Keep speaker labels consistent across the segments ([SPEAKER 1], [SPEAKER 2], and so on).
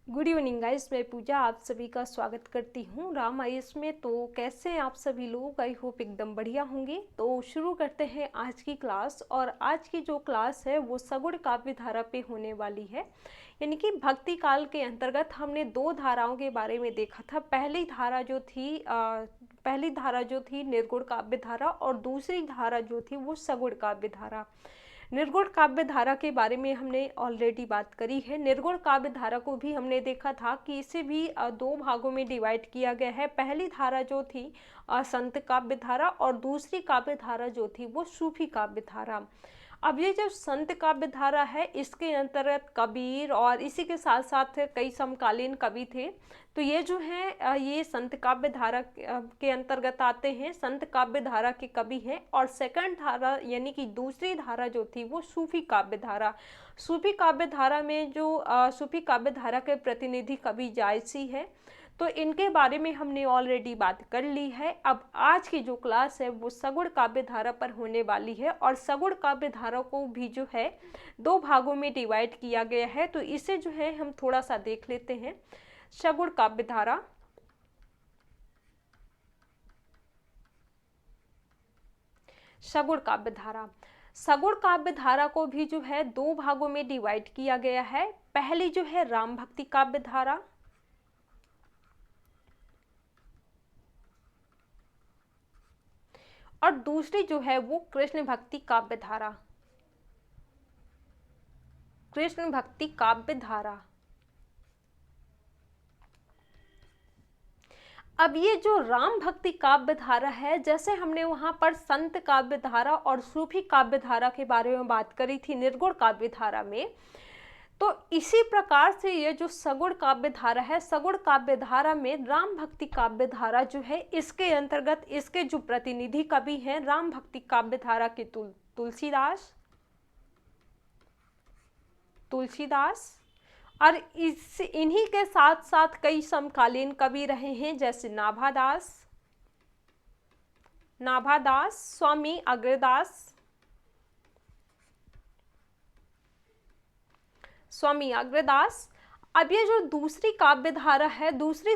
[SPEAKER 1] Good evening guys, मैं पूजा आप सभी का स्वागत करती हूँ राम आईएएस में। तो कैसे हैं आप सभी लोग? आई होप एकदम बढ़िया होंगे। तो शुरू करते हैं आज की क्लास। और आज की जो क्लास है वो सगुण काव्य धारा पे होने वाली है। यानी कि भक्ति काल के अंतर्गत हमने दो धाराओं के बारे में देखा था। पहली धारा जो थी निर्गुण काव्य धारा, और दूसरी धारा जो थी वो सगुण काव्य धारा। निर्गुण काव्य धारा के बारे में हमने ऑलरेडी बात करी है। निर्गुण काव्य धारा को भी हमने देखा था कि इसे भी दो भागों में डिवाइड किया गया है। पहली धारा जो थी संत काव्य धारा, और दूसरी काव्य धारा जो थी वो सूफी काव्य धारा। अब ये जो संत काव्य धारा है इसके अंतर्गत कबीर और इसी के साथ साथ कई समकालीन कवि थे। तो ये जो है ये संत काव्य धारा के अंतर्गत आते हैं। संत काव्य धारा के कवि हैं। और सेकंड धारा यानी कि दूसरी धारा जो थी वो सूफी काव्य धारा। सूफी काव्य धारा में जो सूफी काव्य धारा के प्रतिनिधि कवि जायसी है। तो इनके बारे में हमने ऑलरेडी बात कर ली है। अब आज की जो क्लास है वो सगुण काव्य धारा पर होने वाली है। और सगुण काव्य धारा को भी जो है दो भागों में डिवाइड किया गया है। तो इसे जो है हम थोड़ा सा देख लेते हैं। सगुण काव्य धारा, सगुण काव्य धारा, सगुण काव्य धारा को भी जो है दो भागों में डिवाइड किया गया है। पहली जो है राम भक्ति काव्य धारा, और दूसरी जो है वो कृष्ण भक्ति काव्य धारा। कृष्ण भक्ति काव्य धारा। अब ये जो राम भक्ति काव्य धारा है, जैसे हमने वहां पर संत काव्य धारा और सूफी काव्य धारा के बारे में बात करी थी निर्गुण काव्य धारा में, तो इसी प्रकार से ये जो सगुण काव्य धारा है, सगुण काव्य धारा में राम भक्ति काव्य धारा जो है इसके अंतर्गत इसके जो प्रतिनिधि कवि हैं राम भक्ति काव्य धारा के तुलसीदास, और इन्हीं के साथ साथ कई समकालीन कवि रहे हैं जैसे नाभादास, स्वामी अग्रदास। अब ये जो दूसरी काव्य धारा है, दूसरी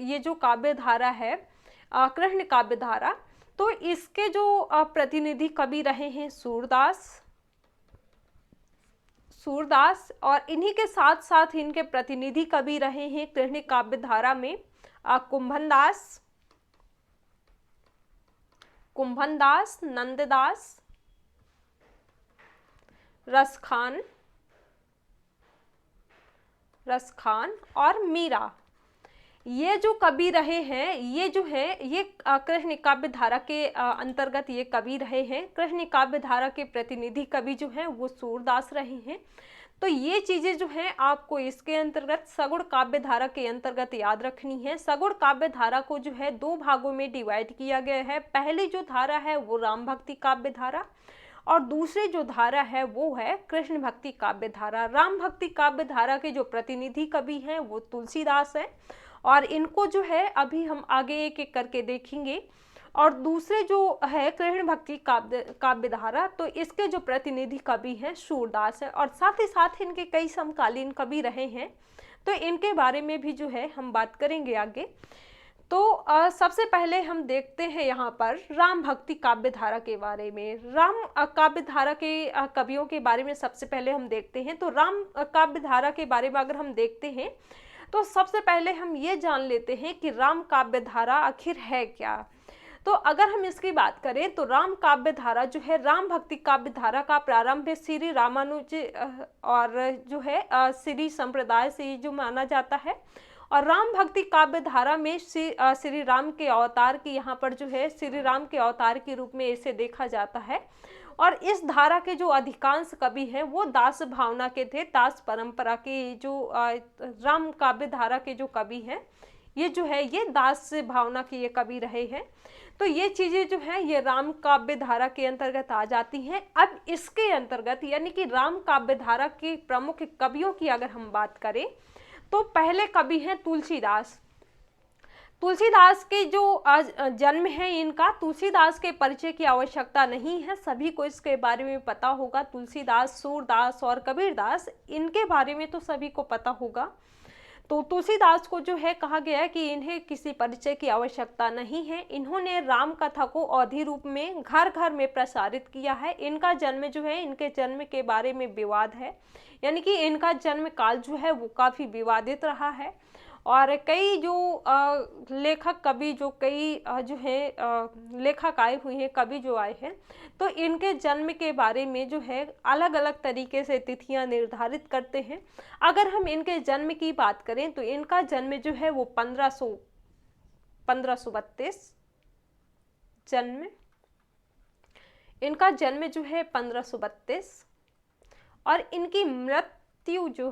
[SPEAKER 1] ये जो काव्य धारा है कृष्ण काव्य धारा, तो इसके जो प्रतिनिधि कवि रहे हैं सूरदास, और इन्हीं के साथ साथ इनके प्रतिनिधि कवि रहे हैं कृष्ण काव्य धारा में कुंभनदास, नंददास, रसखान और मीरा। ये जो कवि रहे हैं ये जो है ये कृष्ण काव्य धारा के अंतर्गत ये कवि रहे हैं। कृष्ण काव्य धारा के प्रतिनिधि कवि जो हैं वो सूरदास रहे हैं। तो ये चीजें जो हैं आपको इसके अंतर्गत सगुण काव्य धारा के अंतर्गत याद रखनी है। सगुण काव्य धारा को जो है दो भागों में डिवाइड किया गया है। पहली जो धारा है वो राम भक्ति काव्य धारा, और दूसरी जो धारा है वो है कृष्ण भक्ति काव्य धारा। राम भक्ति काव्य धारा के जो प्रतिनिधि कवि हैं वो तुलसीदास है, और इनको जो है अभी हम आगे एक एक करके देखेंगे। और दूसरे जो है कृष्ण भक्ति काव्य धारा, तो इसके जो प्रतिनिधि कवि हैं सूरदास है, और साथ ही साथ इनके कई समकालीन कवि रहे हैं। तो इनके बारे में भी जो है हम बात करेंगे आगे। तो सबसे पहले हम देखते हैं यहाँ पर राम भक्ति काव्य धारा के बारे में। राम काव्य धारा के कवियों के बारे में सबसे पहले हम देखते हैं। तो राम काव्य धारा के बारे में अगर हम देखते हैं तो सबसे पहले हम ये जान लेते हैं कि राम काव्य धारा आखिर है क्या। तो अगर हम इसकी बात करें तो राम काव्य धारा जो है राम भक्ति काव्य धारा का प्रारंभ श्री रामानुज और जो है श्री संप्रदाय से जो माना जाता है। और राम भक्ति काव्य धारा में श्री राम के अवतार की यहाँ पर जो है श्री राम के अवतार के रूप में इसे देखा जाता है। और इस धारा के जो अधिकांश कवि हैं वो दास भावना के थे। दास परंपरा के जो राम काव्य धारा के जो कवि हैं ये जो है ये दास भावना के ये कवि रहे हैं। तो ये चीज़ें जो है ये राम काव्य धारा के अंतर्गत आ जाती हैं। अब इसके अंतर्गत यानी कि राम काव्य धारा के प्रमुख कवियों की अगर हम बात करें तो पहले कवि हैं तुलसीदास। तुलसीदास के जो जन्म है इनका, तुलसीदास के परिचय की आवश्यकता नहीं है, सभी को इसके बारे में पता होगा। तुलसीदास, सूरदास और कबीरदास, इनके बारे में तो सभी को पता होगा। तो तुलसीदास को जो है कहा गया है कि इन्हें किसी परिचय की आवश्यकता नहीं है। इन्होंने राम कथा को अवधि रूप में घर घर में प्रसारित किया है। इनका जन्म जो है, इनके जन्म के बारे में विवाद है, यानी कि इनका जन्म काल जो है वो काफ़ी विवादित रहा है। और कई जो लेखक कवि जो कई जो है लेखक आए हुए हैं, कवि जो आए हैं, तो इनके जन्म के बारे में जो है अलग अलग तरीके से तिथियां निर्धारित करते हैं। अगर हम इनके जन्म की बात करें तो इनका जन्म जो है वो 1532 जन्म, इनका जन्म जो है 1532, और इनकी मृत्यु जो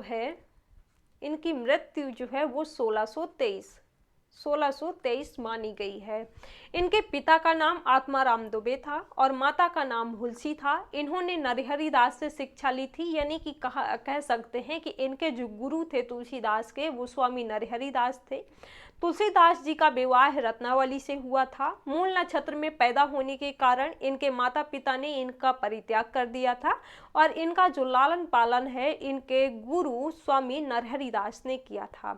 [SPEAKER 1] है वो 1623 मानी गई है। इनके पिता का नाम आत्माराम दुबे था और माता का नाम हुलसी था। इन्होंने नरहरि दास से शिक्षा ली थी, यानी कि कह सकते हैं कि इनके जो गुरु थे तुलसीदास के, वो स्वामी नरहरि दास थे। तुलसीदास जी का विवाह रत्नावली से हुआ था। मूल नक्षत्र में पैदा होने के कारण इनके माता पिता ने इनका परित्याग कर दिया था और इनका जो लालन पालन है इनके गुरु स्वामी नरहरि दास ने किया था।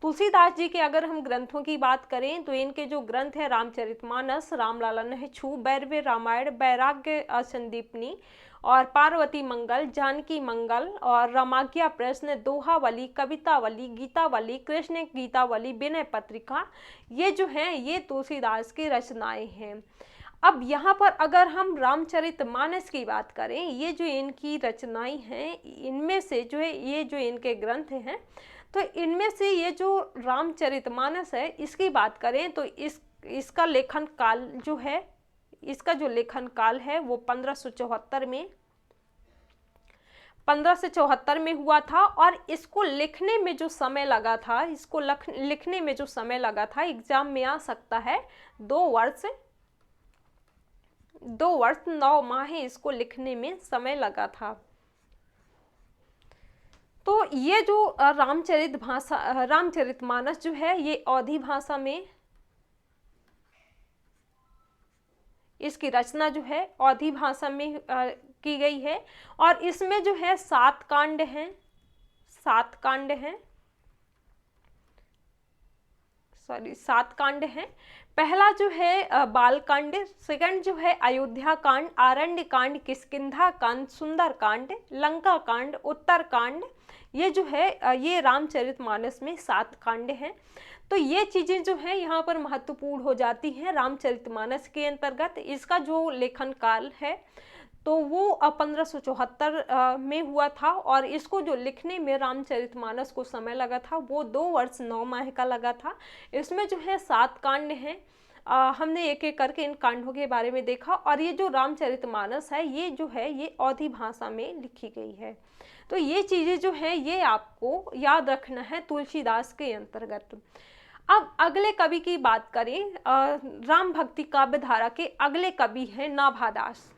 [SPEAKER 1] तुलसीदास जी के अगर हम ग्रंथों की बात करें तो इनके जो ग्रंथ है रामचरितमानस, रामलाला नहछू, बैरवे रामायण, वैराग्य संदीपनी और पार्वती मंगल, जानकी मंगल और रामाज्ञा प्रश्न, दोहावली, कवितावली, गीतावली, कृष्ण गीतावली, विनय पत्रिका, ये जो हैं ये तुलसीदास की रचनाएं हैं। अब यहाँ पर अगर हम रामचरितमानस की बात करें, ये जो इनकी रचनाएं हैं, इनमें से जो है ये जो इनके ग्रंथ हैं, तो इनमें से ये जो रामचरितमानस है इसकी बात करें तो इसका लेखन काल जो है, इसका जो लेखन काल है वो 1574 में हुआ था। और इसको लिखने में जो समय लगा था, लिखने में जो समय लगा था, एग्जाम में आ सकता है 2 वर्ष 9 माह इसको लिखने में समय लगा था। तो ये जो रामचरितमानस जो है ये अवधी भाषा में इसकी रचना जो है अवधी भाषा में की गई है और इसमें जो है 7 कांड हैं, 7 कांड हैं। पहला जो है बाल कांड, सेकंड जो है अयोध्या कांड, आरण्य कांड, किष्किंधा कांड, सुंदर कांड, लंका कांड, उत्तर कांड, ये जो है ये रामचरितमानस में 7 कांड हैं। तो ये चीज़ें जो हैं यहाँ पर महत्वपूर्ण हो जाती हैं रामचरितमानस के अंतर्गत। इसका जो लेखन काल है तो वो 1574 में हुआ था और इसको जो लिखने में रामचरितमानस को समय लगा था वो 2 वर्ष 9 माह का लगा था। इसमें जो है 7 कांड हैं। हमने एक एक करके इन कांडों के बारे में देखा और ये जो रामचरितमानस है ये जो है ये अवधी भाषा में लिखी गई है। तो ये चीज़ें जो हैं ये आपको याद रखना है तुलसीदास के अंतर्गत। अब अगले कवि की बात करें, राम भक्ति काव्य धारा के अगले कवि हैं नाभादास।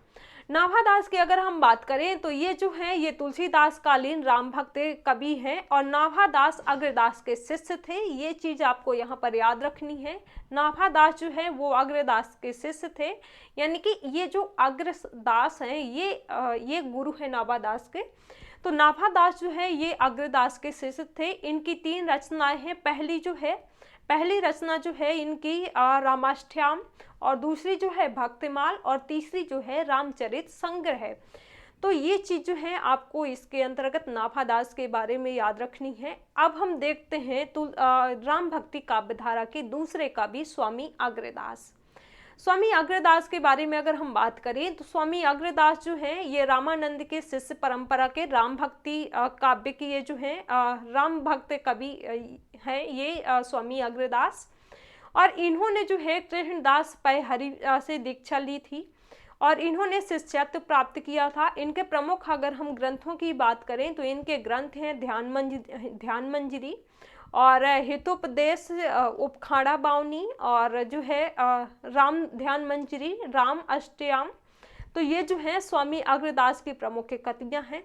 [SPEAKER 1] नाभादास की अगर हम बात करें तो ये जो हैं ये तुलसीदास कालीन राम भक्त कवि हैं और नाभादास अग्रदास के शिष्य थे। ये चीज़ आपको यहाँ पर याद रखनी है। नाभादास जो है वो अग्रदास के शिष्य थे, यानी कि ये जो अग्रदास हैं ये गुरु है नाभादास के। तो नाभादास जो है ये अग्रदास के शिष्य थे। इनकी 3 रचनाएं हैं। पहली रचना जो है इनकी रामाष्टयाम और दूसरी जो है भक्तिमाल और तीसरी जो है रामचरित संग्रह है। तो ये चीज़ जो है आपको इसके अंतर्गत नाभादास के बारे में याद रखनी है। अब हम देखते हैं तो राम भक्ति काव्य धारा के दूसरे कवि स्वामी अग्रदास। स्वामी अग्रदास के बारे में अगर हम बात करें तो स्वामी अग्रदास जो हैं ये रामानंद के शिष्य परंपरा के राम भक्ति काव्य की ये जो है राम भक्त कवि हैं ये स्वामी अग्रदास। और इन्होंने जो है कृष्णदास पै हरि से दीक्षा ली थी और इन्होंने शिष्यत्व प्राप्त किया था। इनके प्रमुख अगर हम ग्रंथों की बात करें तो इनके ग्रंथ हैं ध्यान मंजरी और हितोपदेश, उपखाड़ा बावनी और जो है राम ध्यान मंजरी, राम अष्टयाम। तो ये जो है स्वामी अग्रदास की प्रमुख कृतियाँ हैं।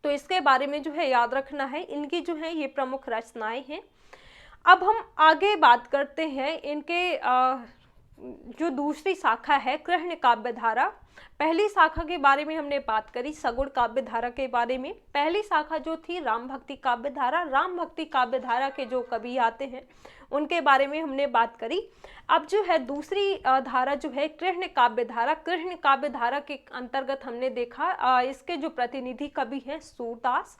[SPEAKER 1] तो इसके बारे में जो है याद रखना है। इनकी जो है ये प्रमुख रचनाएं हैं। अब हम आगे बात करते हैं इनके जो दूसरी शाखा है कृष्ण काव्य धारा। पहली शाखा के बारे में हमने बात करी सगुण काव्य धारा के बारे में। पहली शाखा जो थी राम भक्ति काव्य धारा, राम भक्ति काव्य धारा के जो कवि आते हैं उनके बारे में हमने बात करी। अब जो है दूसरी धारा जो है कृष्ण काव्य धारा। कृष्ण काव्य धारा के अंतर्गत हमने देखा इसके जो प्रतिनिधि कवि हैं सूरदास।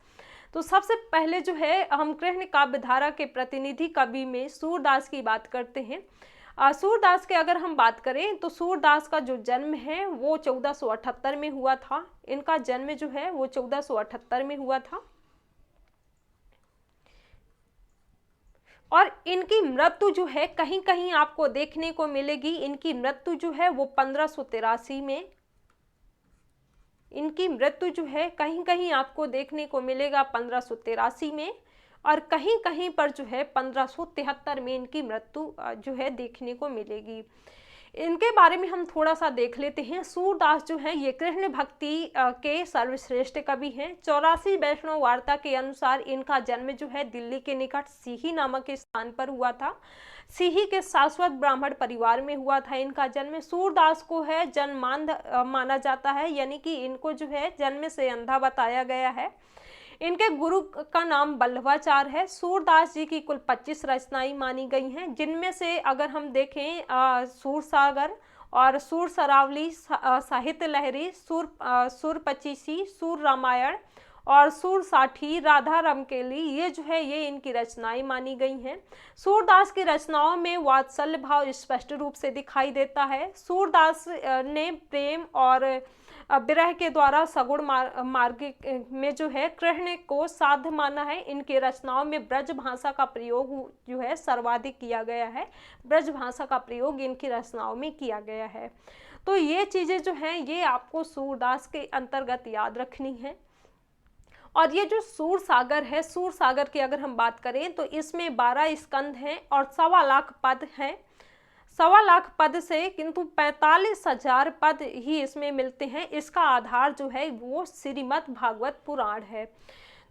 [SPEAKER 1] तो सबसे पहले जो है हम कृष्ण काव्य धारा के प्रतिनिधि कवि में सूरदास की बात करते हैं। सूरदास के अगर हम बात करें तो सूरदास का जो जन्म है वो 1478 में हुआ था। इनका जन्म जो है वो 1478 में हुआ था और इनकी मृत्यु जो है कहीं कहीं आपको देखने को मिलेगी। इनकी मृत्यु जो है वो 1583 में, इनकी मृत्यु जो है कहीं कहीं आपको देखने को मिलेगा 1583 में और कहीं कहीं पर जो है 1573 में इनकी मृत्यु जो है देखने को मिलेगी। इनके बारे में हम थोड़ा सा देख लेते हैं। सूरदास जो है ये कृष्ण भक्ति के सर्वश्रेष्ठ कवि हैं। 84 वैष्णव वार्ता के अनुसार इनका जन्म जो है दिल्ली के निकट सीही नामक स्थान पर हुआ था। सीही के शाश्वत ब्राह्मण परिवार में हुआ था इनका जन्म। सूरदास को है जन्मांध माना जाता है, यानी कि इनको जो है जन्म से अंधा बताया गया है। इनके गुरु का नाम बल्लभाचार्य है। सूरदास जी की कुल 25 रचनाएं मानी गई हैं, जिनमें से अगर हम देखें सूरसागर और सूर सरावली, साहित्य लहरी, सूर पचीसी, सूर रामायण और सूर साठी, राधा रमकेली, ये जो है ये इनकी रचनाएं मानी गई हैं। सूरदास की रचनाओं में वात्सल्य भाव स्पष्ट रूप से दिखाई देता है। सूरदास ने प्रेम और विरह के द्वारा सगुण मार्ग में जो है कृष्ण को साध्य माना है। इनकी रचनाओं में ब्रज भाषा का प्रयोग जो है सर्वाधिक किया गया है। ब्रज भाषा का प्रयोग इनकी रचनाओं में किया गया है। तो ये चीज़ें जो हैं ये आपको सूरदास के अंतर्गत याद रखनी है। और ये जो सूर सागर है, सूर सागर की अगर हम बात करें तो इसमें 12 स्कंद हैं और 1.25 लाख पद हैं। 1.25 लाख पद से किंतु 45,000 पद ही इसमें मिलते हैं। इसका आधार जो है वो श्रीमद् भागवत पुराण है।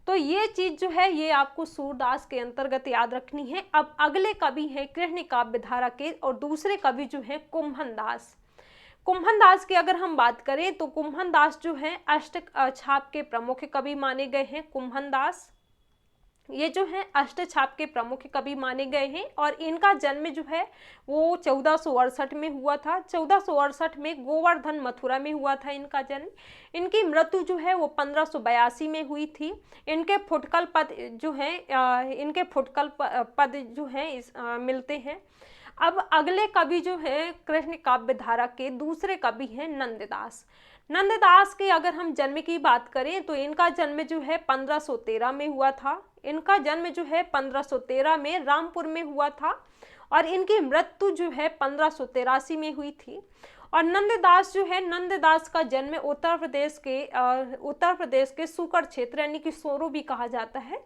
[SPEAKER 1] तो ये चीज जो है ये आपको सूरदास के अंतर्गत याद रखनी है। अब अगले कवि हैं कृष्ण काव्य धारा के और दूसरे कवि जो हैं कुम्भन दास। कुम्भन दास की अगर हम बात करें तो कुम्भन दास जो है अष्ट छाप के प्रमुख कवि माने गए हैं। कुम्भन दास ये जो है अष्ट छाप के प्रमुख कवि माने गए हैं और इनका जन्म जो है वो 1468 में हुआ था। 1468 में गोवर्धन मथुरा में हुआ था इनका जन्म। इनकी मृत्यु जो है वो 1582 में हुई थी। इनके फुटकल पद जो है इनके फुटकल पद जो है मिलते हैं। अब अगले कवि जो है कृष्ण काव्य धारा के दूसरे कवि हैं नंददास। नंददास के अगर हम जन्म की बात करें तो इनका जन्म जो है 1513 में हुआ था। इनका जन्म जो है 1513 में रामपुर में हुआ था और इनकी मृत्यु जो है 1583 में हुई थी। और नंददास जो है नंददास का जन्म उत्तर प्रदेश के सूकर क्षेत्र यानी कि सोरू भी कहा जाता है,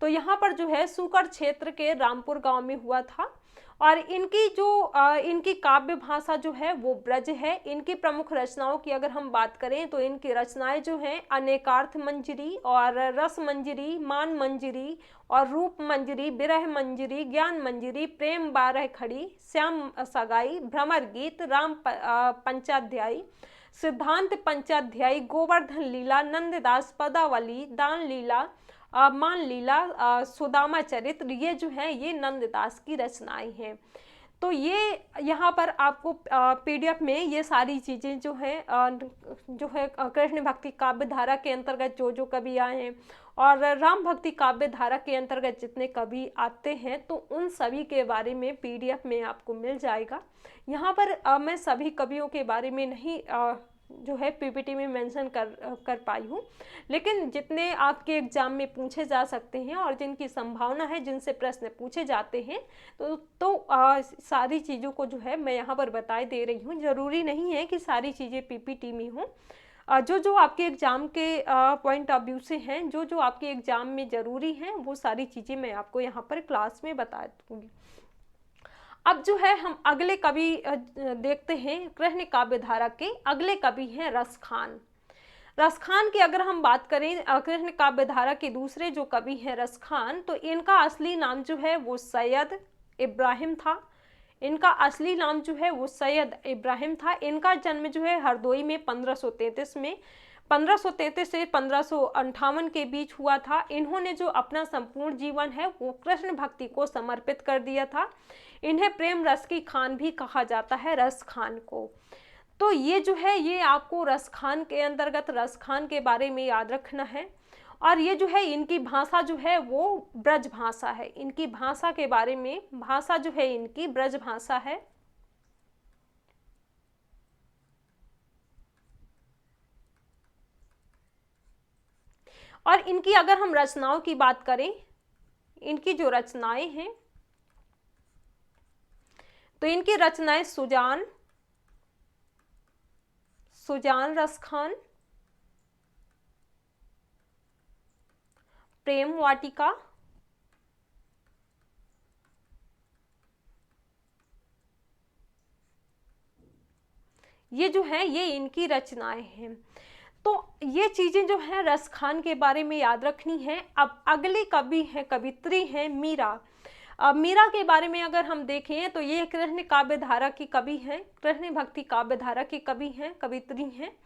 [SPEAKER 1] तो यहाँ पर जो है सूकर क्षेत्र के रामपुर गांव में हुआ था। और इनकी काव्य भाषा जो है वो ब्रज है। इनकी प्रमुख रचनाओं की अगर हम बात करें तो इनकी रचनाएं जो हैं अनेकार्थ मंजरी और रस मंजरी, मान मंजरी और रूप मंजरी, विरह मंजरी, ज्ञान मंजरी, प्रेम बारह खड़ी, श्याम सगाई, भ्रमर गीत, राम पंचाध्यायी, सिद्धांत पंचाध्यायी, गोवर्धन लीला, नंददास पदावली, दान लीला, मान लीला, सुदामा चरित्र, ये जो है ये नंददास की रचनाएं हैं। तो ये यहाँ पर आपको पीडीएफ में ये सारी चीज़ें जो है कृष्ण भक्ति काव्य धारा के अंतर्गत जो कवि आए हैं और राम भक्ति काव्य धारा के अंतर्गत जितने कवि आते हैं तो उन सभी के बारे में पीडीएफ में आपको मिल जाएगा। यहाँ पर मैं सभी कवियों के बारे में नहीं जो है पीपीटी में मेंशन कर पाई हूँ, लेकिन जितने आपके एग्जाम में पूछे जा सकते हैं और जिनकी संभावना है जिनसे प्रश्न पूछे जाते हैं तो सारी चीज़ों को जो है मैं यहाँ पर बताए दे रही हूँ। ज़रूरी नहीं है कि सारी चीज़ें पीपीटी में हों। जो आपके एग्ज़ाम के पॉइंट ऑफ व्यू से हैं, जो आपके एग्ज़ाम में ज़रूरी हैं वो सारी चीज़ें मैं आपको यहाँ पर क्लास में बता दूँगी। अब जो है हम अगले कवि देखते हैं कृष्ण काव्य धारा के अगले कवि हैं रस खान। रसखान की अगर हम बात करें, कृष्ण काव्य धारा के दूसरे जो कवि हैं रसखान, तो इनका असली नाम जो है वो सैयद इब्राहिम था। इनका असली नाम जो है वो सैयद इब्राहिम था। इनका जन्म जो है हरदोई में 1533 में 1533 से 1558 के बीच हुआ था। इन्होंने जो अपना संपूर्ण जीवन है वो कृष्ण भक्ति को समर्पित कर दिया था। इन्हें प्रेम रस की खान भी कहा जाता है, रस खान को। तो ये जो है ये आपको रस खान के अंतर्गत रस खान के बारे में याद रखना है। और ये जो है इनकी भाषा जो है वो ब्रज भाषा है। इनकी भाषा के बारे में, भाषा जो है इनकी ब्रज भाषा है। और इनकी अगर हम रचनाओं की बात करें, इनकी जो रचनाएं हैं, तो इनकी रचनाएं सुजान रसखान, प्रेम वाटिका, ये जो है ये इनकी रचनाएं हैं। तो ये चीजें जो है रसखान के बारे में याद रखनी है। अब अगले कवि हैं, कवित्री हैं मीरा। मीरा के बारे में अगर हम देखें तो ये कृष्ण काव्य धारा की कवि हैं, कृष्ण भक्ति काव्य धारा की कवि हैं, कवित्री हैं।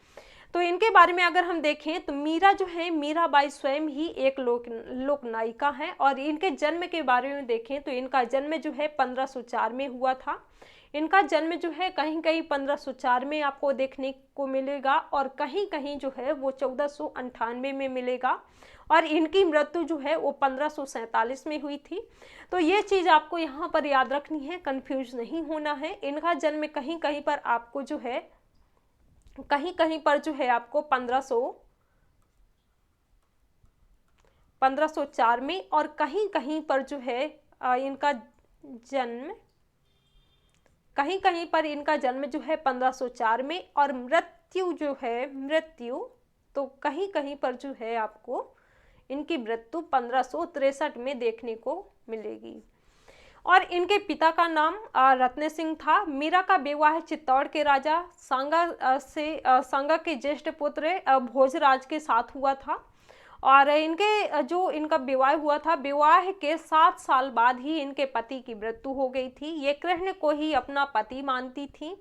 [SPEAKER 1] तो इनके बारे में अगर हम देखें तो मीरा जो है, मीराबाई स्वयं ही एक लोक नायिका है। और इनके जन्म के बारे में देखें तो इनका जन्म जो है 1504 में हुआ था। इनका जन्म जो है कहीं कहीं 1504 में आपको देखने को मिलेगा और कहीं कहीं जो है वो 1498 में मिलेगा। और इनकी मृत्यु जो है वो 1547 में हुई थी। तो ये चीज़ आपको यहाँ पर याद रखनी है, कंफ्यूज नहीं होना है। इनका जन्म कहीं कहीं पर आपको जो है, कहीं कहीं पर जो है आपको 1504 में, और कहीं कहीं पर जो है इनका जन्म, कहीं कहीं पर इनका जन्म जो है 1504 में, और मृत्यु जो है, मृत्यु तो कहीं कहीं पर जो है आपको इनकी मृत्यु 1563 में देखने को मिलेगी। और इनके पिता का नाम रत्न सिंह था। मीरा का विवाह चित्तौड़ के राजा सांगा के ज्येष्ठ पुत्र भोजराज के साथ हुआ था। और इनका विवाह हुआ था, विवाह के 7 साल बाद ही इनके पति की मृत्यु हो गई थी। ये कृष्ण को ही अपना पति मानती थी।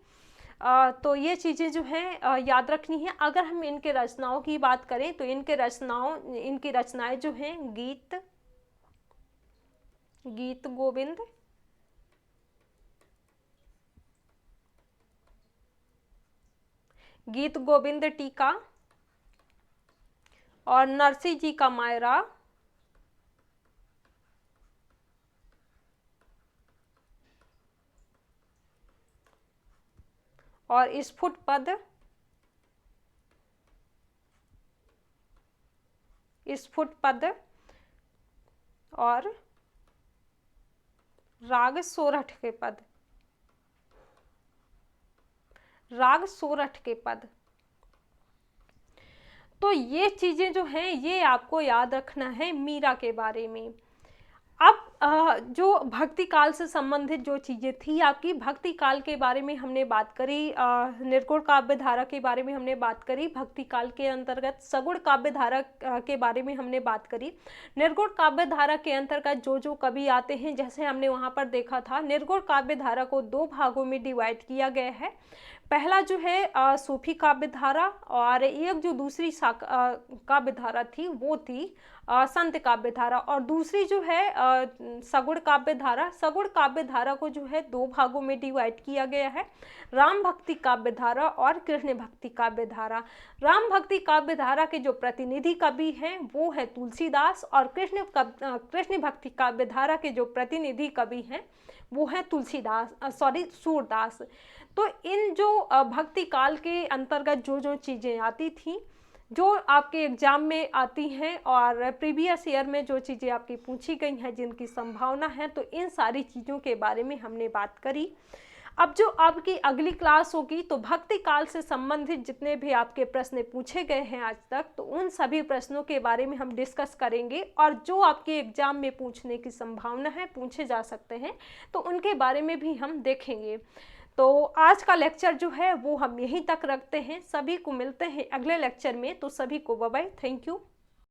[SPEAKER 1] तो ये चीज़ें जो हैं याद रखनी है। अगर हम इनके रचनाओं की बात करें तो इनकी रचनाएं जो हैं गीत गोविंद, गीत गोविंद टीका, और नरसिंह जी का मायरा, और स्फुट पद, और राग सोरठ के पद, राग सोरठ के पद। तो ये चीजें जो हैं ये आपको याद रखना है मीरा के बारे में। अब जो भक्ति काल से संबंधित जो चीज़ें थी आपकी, भक्ति काल के बारे में हमने बात करी, निर्गुण काव्य धारा के बारे में हमने बात करी, भक्ति काल के अंतर्गत सगुण काव्य धारा के बारे में हमने बात करी। निर्गुण काव्य धारा के अंतर्गत जो जो कवि आते हैं, जैसे हमने वहाँ पर देखा था, निर्गुण काव्य धारा को 2 भागों में डिवाइड किया गया है। पहला जो है सूफी काव्य धारा, और एक जो दूसरी काव्य धारा थी वो थी संत काव्य धारा, और दूसरी जो है सगुण काव्य धारा। सगुण काव्य धारा को जो है 2 भागों में डिवाइड किया गया है, राम भक्ति काव्य धारा और कृष्ण भक्ति काव्य धारा। राम भक्ति काव्य धारा के जो प्रतिनिधि कवि हैं वो है तुलसीदास, और कृष्ण भक्ति काव्य धारा के जो प्रतिनिधि कवि हैं वो है सूरदास। तो इन जो भक्ति काल के अंतर्गत जो जो चीज़ें आती थी, जो आपके एग्जाम में आती हैं और प्रीवियस ईयर में जो चीज़ें आपकी पूछी गई हैं, जिनकी संभावना है, तो इन सारी चीज़ों के बारे में हमने बात करी। अब जो आपकी अगली क्लास होगी तो भक्ति काल से संबंधित जितने भी आपके प्रश्न पूछे गए हैं आज तक, तो उन सभी प्रश्नों के बारे में हम डिस्कस करेंगे, और जो आपके एग्जाम में पूछने की संभावना है, पूछे जा सकते हैं, तो उनके बारे में भी हम देखेंगे। तो तो आज का लेक्चर जो है वो हम यहीं तक रखते हैं। सभी को मिलते हैं अगले लेक्चर में। तो सभी को बाय बाय, थैंक यू।